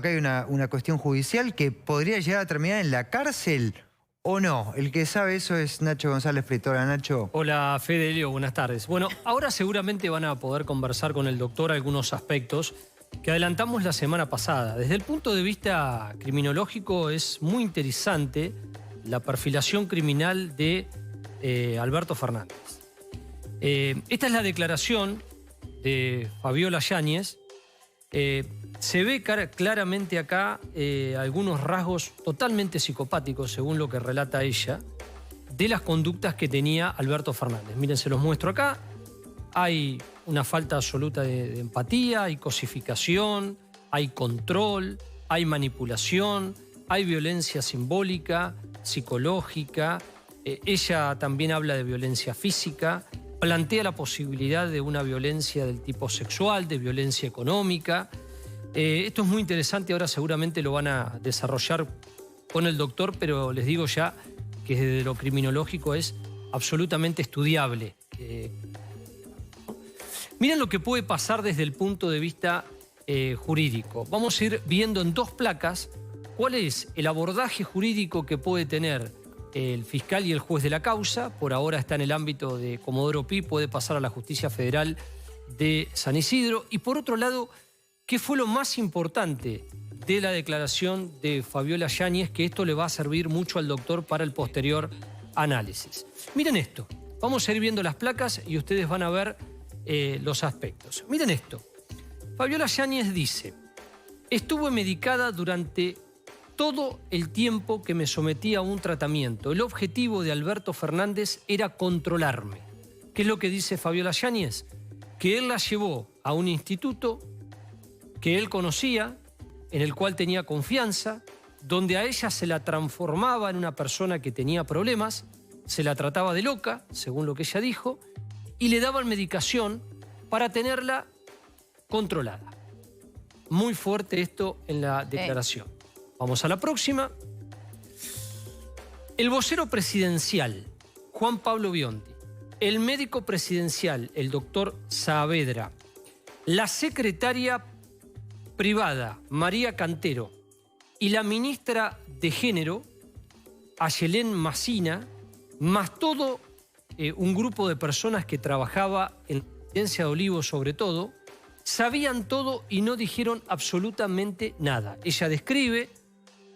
Acá hay una cuestión judicial que podría llegar a terminar en la cárcel o no. El que sabe eso es Nacho González Prieto. Hola, Nacho. Hola, Fede, Leo, buenas tardes. Bueno, ahora seguramente van a poder conversar con el doctor algunos aspectos que adelantamos la semana pasada. Desde el punto de vista criminológico es muy interesante la perfilación criminal de Alberto Fernández. Esta es la declaración de Fabiola Yáñez. Se ve claramente acá algunos rasgos totalmente psicopáticos, según lo que relata ella, de las conductas que tenía Alberto Fernández. Miren, se los muestro acá. Hay una falta absoluta de empatía, hay cosificación, hay control, hay manipulación, hay violencia simbólica, psicológica. Ella también habla de violencia física, plantea la posibilidad de una violencia del tipo sexual, de violencia económica. Esto es muy interesante, ahora seguramente lo van a desarrollar con el doctor, pero les digo ya que desde lo criminológico es absolutamente estudiable. Miren lo que puede pasar desde el punto de vista jurídico. Vamos a ir viendo en dos placas cuál es el abordaje jurídico que puede tener el fiscal y el juez de la causa. Por ahora está en el ámbito de Comodoro Pi, puede pasar a la Justicia Federal de San Isidro. Y por otro lado, ¿qué fue lo más importante de la declaración de Fabiola Yáñez? Que esto le va a servir mucho al doctor para el posterior análisis. Miren esto, vamos a ir viendo las placas y ustedes van a ver los aspectos. Miren esto, Fabiola Yáñez dice: estuve medicada durante todo el tiempo que me sometí a un tratamiento. El objetivo de Alberto Fernández era controlarme. ¿Qué es lo que dice Fabiola Yáñez? Que él la llevó a un instituto que él conocía, en el cual tenía confianza, donde a ella se la transformaba en una persona que tenía problemas, se la trataba de loca, según lo que ella dijo, y le daban medicación para tenerla controlada. Muy fuerte esto en la declaración. Vamos a la próxima. El vocero presidencial, Juan Pablo Biondi, el médico presidencial, el doctor Saavedra, la secretaria privada, María Cantero, y la ministra de Género, Ayelén Massina, más todo un grupo de personas que trabajaba en la Presidencia de Olivos sobre todo, sabían todo y no dijeron absolutamente nada. Ella describe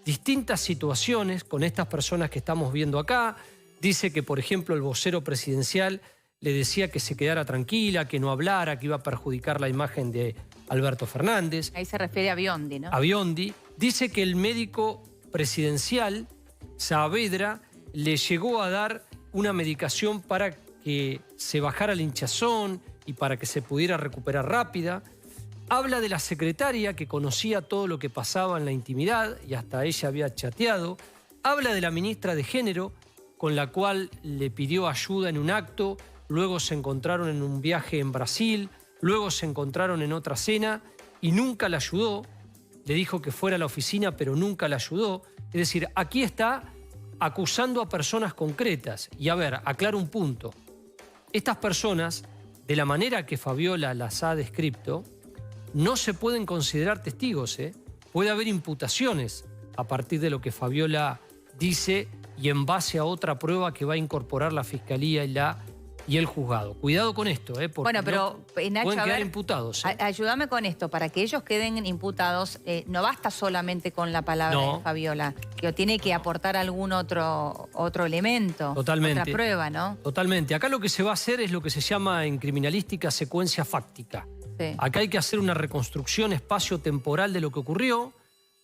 distintas situaciones con estas personas que estamos viendo acá. Dice que, por ejemplo, el vocero presidencial le decía que se quedara tranquila, que no hablara, que iba a perjudicar la imagen de Alberto Fernández. Ahí se refiere a Biondi, ¿no? A Biondi. Dice que el médico presidencial, Saavedra, le llegó a dar una medicación para que se bajara la hinchazón y para que se pudiera recuperar rápida. Habla de la secretaria que conocía todo lo que pasaba en la intimidad y hasta ella había chateado. Habla de la ministra de Género, con la cual le pidió ayuda en un acto. Luego se encontraron en un viaje en Brasil. Luego se encontraron en otra cena y nunca la ayudó. Le dijo que fuera a la oficina, pero nunca la ayudó. Es decir, aquí está acusando a personas concretas. Y a ver, aclaro un punto. Estas personas, de la manera que Fabiola las ha descrito, no se pueden considerar testigos, ¿eh? Puede haber imputaciones a partir de lo que Fabiola dice y en base a otra prueba que va a incorporar la Fiscalía y el juzgado. Cuidado con esto, porque bueno, pero, Nacho, pueden quedar imputados. Ayúdame con esto, para que ellos queden imputados, no basta solamente con la palabra de Fabiola, que tiene que aportar algún otro elemento, Totalmente. otra prueba, ¿no? Totalmente. Acá lo que se va a hacer es lo que se llama en criminalística secuencia fáctica. Sí. Acá hay que hacer una reconstrucción espacio-temporal de lo que ocurrió.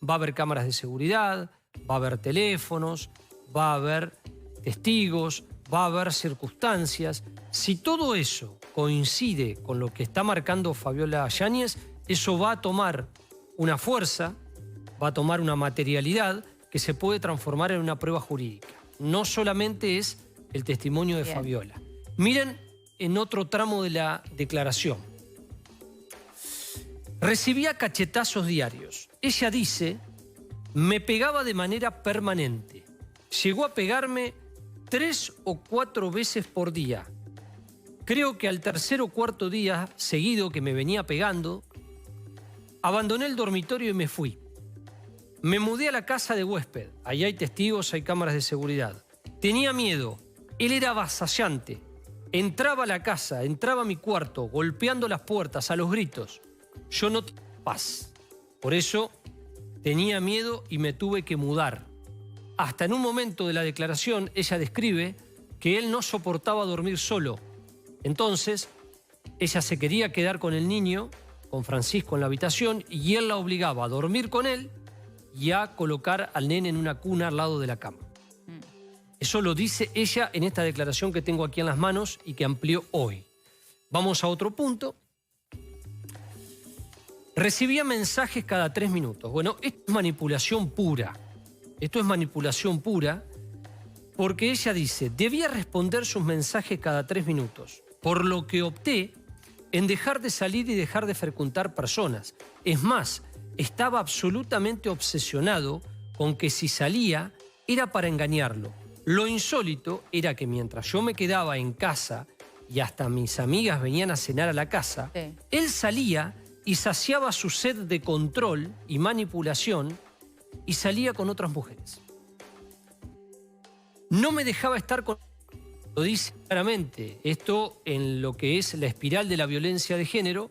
Va a haber cámaras de seguridad, va a haber teléfonos, va a haber testigos, va a haber circunstancias. Si todo eso coincide con lo que está marcando Fabiola Yáñez, eso va a tomar una fuerza, va a tomar una materialidad que se puede transformar en una prueba jurídica. No solamente es el testimonio de Fabiola. Miren en otro tramo de la declaración. Recibía cachetazos diarios. Ella dice: me pegaba de manera permanente. Llegó a pegarme 3 o 4 veces por día. Creo que al tercer o cuarto día seguido que me venía pegando, abandoné el dormitorio y me fui. Me mudé a la casa de huésped. Ahí hay testigos, hay cámaras de seguridad. Tenía miedo. Él era avasallante. Entraba a la casa, entraba a mi cuarto, golpeando las puertas a los gritos. Yo no tenía paz. Por eso tenía miedo y me tuve que mudar. Hasta en un momento de la declaración, ella describe que él no soportaba dormir solo. Entonces, ella se quería quedar con el niño, con Francisco en la habitación, y él la obligaba a dormir con él y a colocar al nene en una cuna al lado de la cama. Eso lo dice ella en esta declaración que tengo aquí en las manos y que amplió hoy. Vamos a otro punto. Recibía mensajes cada 3 minutos. Bueno, esto es manipulación pura. Esto es manipulación pura porque ella dice, debía responder sus mensajes cada 3 minutos, por lo que opté en dejar de salir y dejar de frecuentar personas. Es más, estaba absolutamente obsesionado con que si salía era para engañarlo. Lo insólito era que mientras yo me quedaba en casa y hasta mis amigas venían a cenar a la casa, Sí. él salía y saciaba su sed de control y manipulación y salía con otras mujeres. No me dejaba estar con... Lo dice claramente, esto en lo que es la espiral de la violencia de género,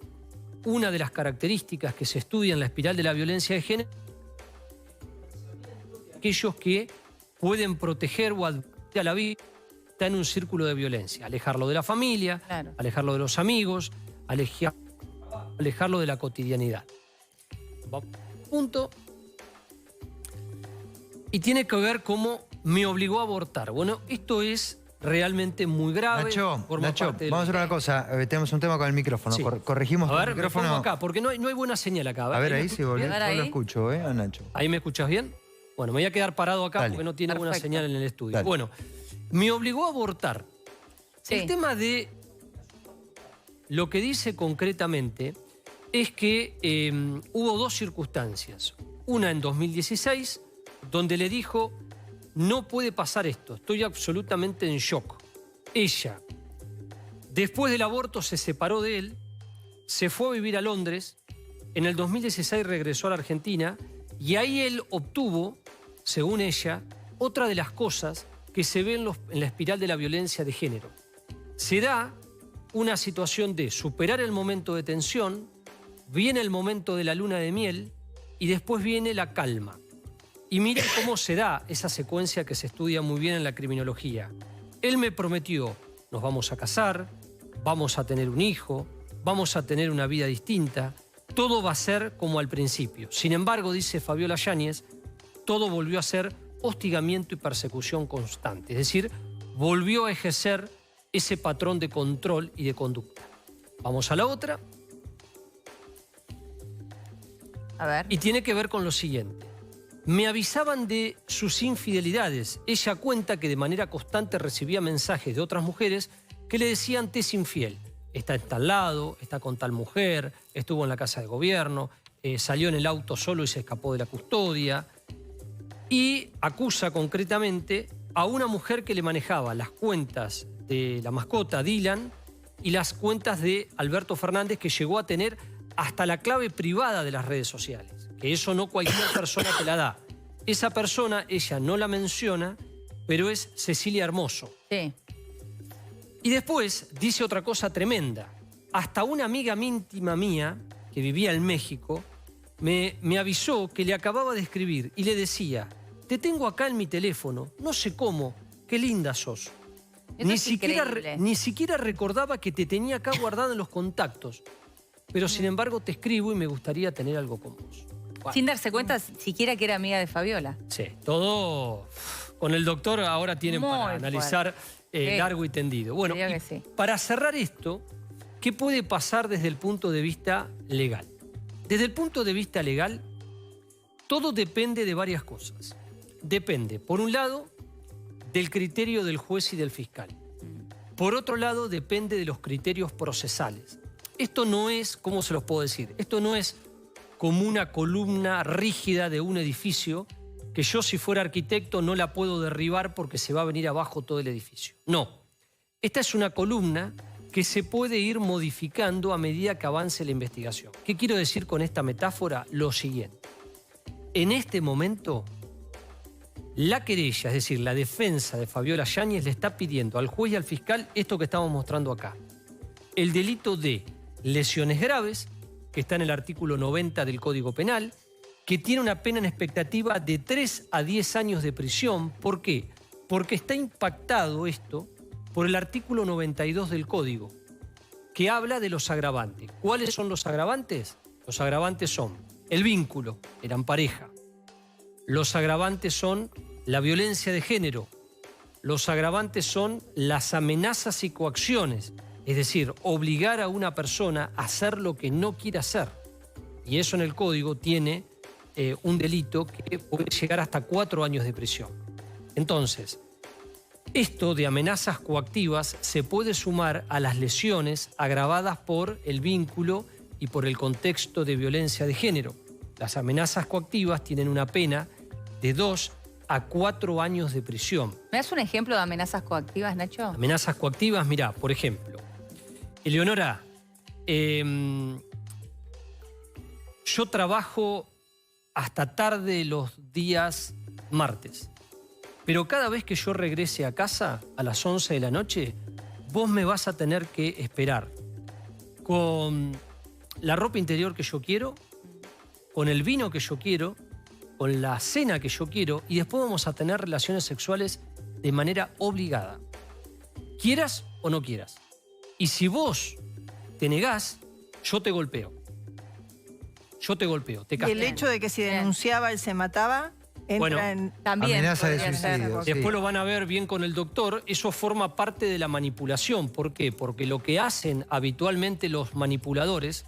una de las características que se estudia en la espiral de la violencia de género, aquellos que pueden proteger o advertir a la víctima está en un círculo de violencia, alejarlo de la familia, Claro. alejarlo de los amigos, alejarlo de la cotidianidad. Punto. Y tiene que ver cómo me obligó a abortar. Bueno, esto es realmente muy grave. Nacho, forma parte del- vamos a hacer una cosa. Tenemos un tema con el micrófono. Sí. Corregimos A ver, el me micrófono. pongo acá, porque no hay buena señal acá. A ver, ¿me ahí sí, escuchas volvió. bien? A ver, Yo lo ahí. escucho, a Nacho. ¿Ahí me escuchas bien? Bueno, me voy a quedar parado acá Dale. porque no tiene buena Perfecto. señal en el estudio. Dale. Bueno, me obligó a abortar. Sí. El tema de lo que dice concretamente es que hubo 2 circunstancias. Una en 2016, donde le dijo, no puede pasar esto, estoy absolutamente en shock. Ella, después del aborto, se separó de él, se fue a vivir a Londres, en el 2016 regresó a la Argentina y ahí él obtuvo, según ella, otra de las cosas que se ven en la espiral de la violencia de género. Se da una situación de superar el momento de tensión, viene el momento de la luna de miel y después viene la calma. Y miren cómo se da esa secuencia que se estudia muy bien en la criminología. Él me prometió, nos vamos a casar, vamos a tener un hijo, vamos a tener una vida distinta, todo va a ser como al principio. Sin embargo, dice Fabiola Yáñez, todo volvió a ser hostigamiento y persecución constante. Es decir, volvió a ejercer ese patrón de control y de conducta. Vamos a la otra. A ver. Y tiene que ver con lo siguiente. Me avisaban de sus infidelidades. Ella cuenta que de manera constante recibía mensajes de otras mujeres que le decían, te es infiel. Está en tal lado, está con tal mujer, estuvo en la casa de gobierno, salió en el auto solo y se escapó de la custodia. Y acusa concretamente a una mujer que le manejaba las cuentas de la mascota Dylan y las cuentas de Alberto Fernández, que llegó a tener hasta la clave privada de las redes sociales. Que eso no cualquier persona te la da. Esa persona, ella no la menciona, pero es Cecilia Hermoso. Sí. Y después dice otra cosa tremenda. Hasta una amiga íntima mía, que vivía en México, me avisó que le acababa de escribir y le decía, te tengo acá en mi teléfono, no sé cómo, qué linda sos. Eso es increíble. Ni siquiera recordaba que te tenía acá guardado en los contactos. Pero sin embargo te escribo y me gustaría tener algo con vos. Bueno, Sin darse cuenta siquiera que era amiga de Fabiola. sí, todo con el doctor ahora tienen Muy para analizar Sí. largo y tendido. Bueno, Diría y que sí. para cerrar esto, ¿qué puede pasar desde el punto de vista legal? Desde el punto de vista legal, todo depende de varias cosas. Depende, por un lado, del criterio del juez y del fiscal. Por otro lado, depende de los criterios procesales. Esto no es, ¿cómo se los puedo decir? Esto no es como una columna rígida de un edificio que yo, si fuera arquitecto, no la puedo derribar porque se va a venir abajo todo el edificio. No. Esta es una columna que se puede ir modificando a medida que avance la investigación. ¿Qué quiero decir con esta metáfora? Lo siguiente. En este momento, la querella, es decir, la defensa de Fabiola Yáñez le está pidiendo al juez y al fiscal esto que estamos mostrando acá. El delito de lesiones graves, que está en el artículo 90 del Código Penal, que tiene una pena en expectativa de 3 a 10 años de prisión. ¿Por qué? Porque está impactado esto por el artículo 92 del Código, que habla de los agravantes. ¿Cuáles son los agravantes? Los agravantes son el vínculo, eran pareja. Los agravantes son la violencia de género. Los agravantes son las amenazas y coacciones, es decir, obligar a una persona a hacer lo que no quiere hacer. Y eso en el Código tiene un delito que puede llegar hasta 4 años de prisión. Entonces, esto de amenazas coactivas se puede sumar a las lesiones agravadas por el vínculo y por el contexto de violencia de género. Las amenazas coactivas tienen una pena de 2 a 4 años de prisión. ¿Me das un ejemplo de amenazas coactivas, Nacho? Amenazas coactivas, mirá, por ejemplo, Eleonora, yo trabajo hasta tarde los días martes, pero cada vez que yo regrese a casa a las 11 de la noche, vos me vas a tener que esperar con la ropa interior que yo quiero, con el vino que yo quiero, con la cena que yo quiero, y después vamos a tener relaciones sexuales de manera obligada, quieras o no quieras. Y si vos te negás, yo te golpeo. Yo te golpeo, te Y castigo. el hecho de que si denunciaba él se mataba, entra Bueno, en... También amenaza de podría ser. suicidio. Después Sí. lo van a ver bien con el doctor. Eso forma parte de la manipulación. ¿Por qué? Porque lo que hacen habitualmente los manipuladores,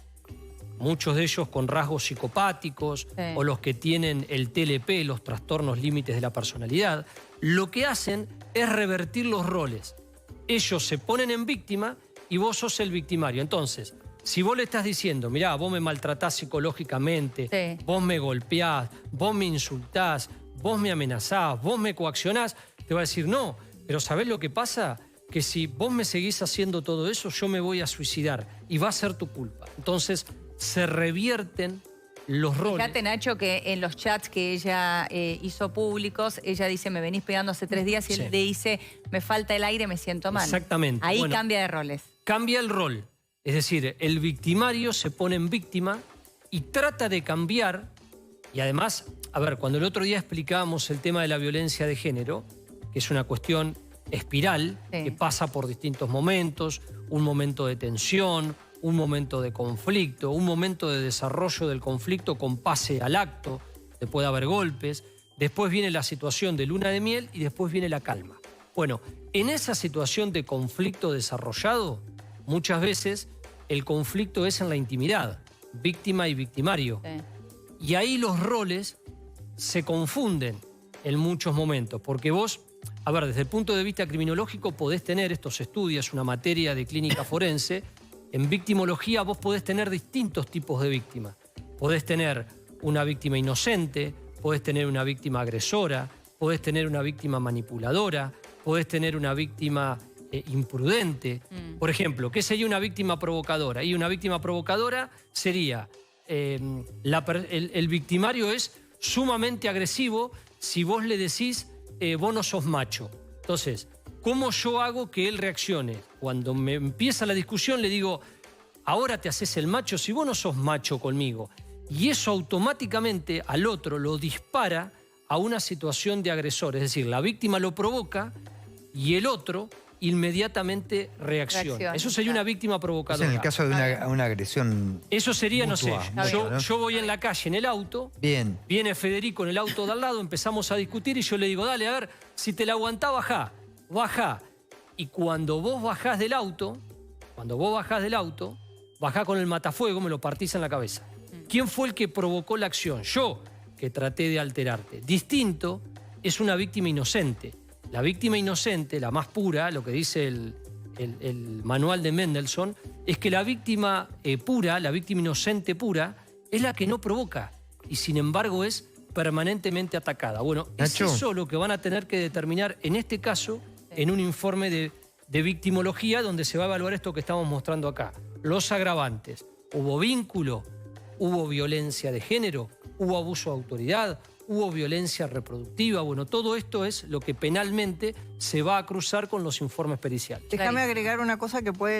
muchos de ellos con rasgos psicopáticos o los que tienen el TLP, los trastornos límites de la personalidad, lo que hacen es revertir los roles. Ellos se ponen en víctima y vos sos el victimario. Entonces, si vos le estás diciendo, mirá, vos me maltratás psicológicamente, vos me golpeás, vos me insultás, vos me amenazás, vos me coaccionás, te va a decir, no, pero ¿sabés lo que pasa? Que si vos me seguís haciendo todo eso, yo me voy a suicidar y va a ser tu culpa. Entonces, se revierten los roles. Fíjate, Nacho, que en los chats que ella hizo públicos, ella dice, me venís pegando hace 3 días, y él le dice, me falta el aire, me siento mal. Exactamente. Ahí Bueno, cambia de roles. cambia el rol. Es decir, el victimario se pone en víctima y trata de cambiar. Y además, a ver, cuando el otro día explicábamos el tema de la violencia de género, que es una cuestión espiral, que pasa por distintos momentos, un momento de tensión, un momento de conflicto, un momento de desarrollo del conflicto con pase al acto, te puede haber golpes, después viene la situación de luna de miel y después viene la calma. Bueno, en esa situación de conflicto desarrollado, muchas veces el conflicto es en la intimidad, víctima y victimario. Y ahí los roles se confunden en muchos momentos, porque vos, a ver, desde el punto de vista criminológico podés tener, estos estudios, una materia de clínica forense, en victimología vos podés tener distintos tipos de víctimas. Podés tener una víctima inocente, podés tener una víctima agresora, podés tener una víctima manipuladora, podés tener una víctima imprudente. Por ejemplo, ¿qué sería una víctima provocadora? Y una víctima provocadora sería, el victimario es sumamente agresivo si vos le decís, vos no sos macho. Entonces, ¿cómo yo hago que él reaccione? Cuando me empieza la discusión le digo, ahora te haces el macho si vos no sos macho conmigo. Y eso automáticamente al otro lo dispara a una situación de agresor. Es decir, la víctima lo provoca y el otro inmediatamente reacciona. Eso sería una víctima provocadora. En el caso de una agresión. Eso sería, mutua, no sé, ¿no? yo voy en la calle en el auto, viene Federico en el auto de al lado, empezamos a discutir y yo le digo, dale, a ver, si te la aguantás, bajá. Y cuando vos bajás del auto, bajá con el matafuego, me lo partís en la cabeza. ¿Quién fue el que provocó la acción? Yo, que traté de alterarte. Distinto es una víctima inocente. La víctima inocente, la más pura, lo que dice el manual de Mendelssohn, es que la víctima pura, la víctima inocente pura, es la que no provoca y sin embargo es permanentemente atacada. Bueno, Nacho, es eso lo que van a tener que determinar en este caso en un informe de victimología donde se va a evaluar esto que estamos mostrando acá. Los agravantes. ¿Hubo vínculo? ¿Hubo violencia de género? hubo abuso de autoridad, hubo violencia reproductiva. Bueno, todo esto es lo que penalmente se va a cruzar con los informes periciales. Déjame agregar una cosa que puede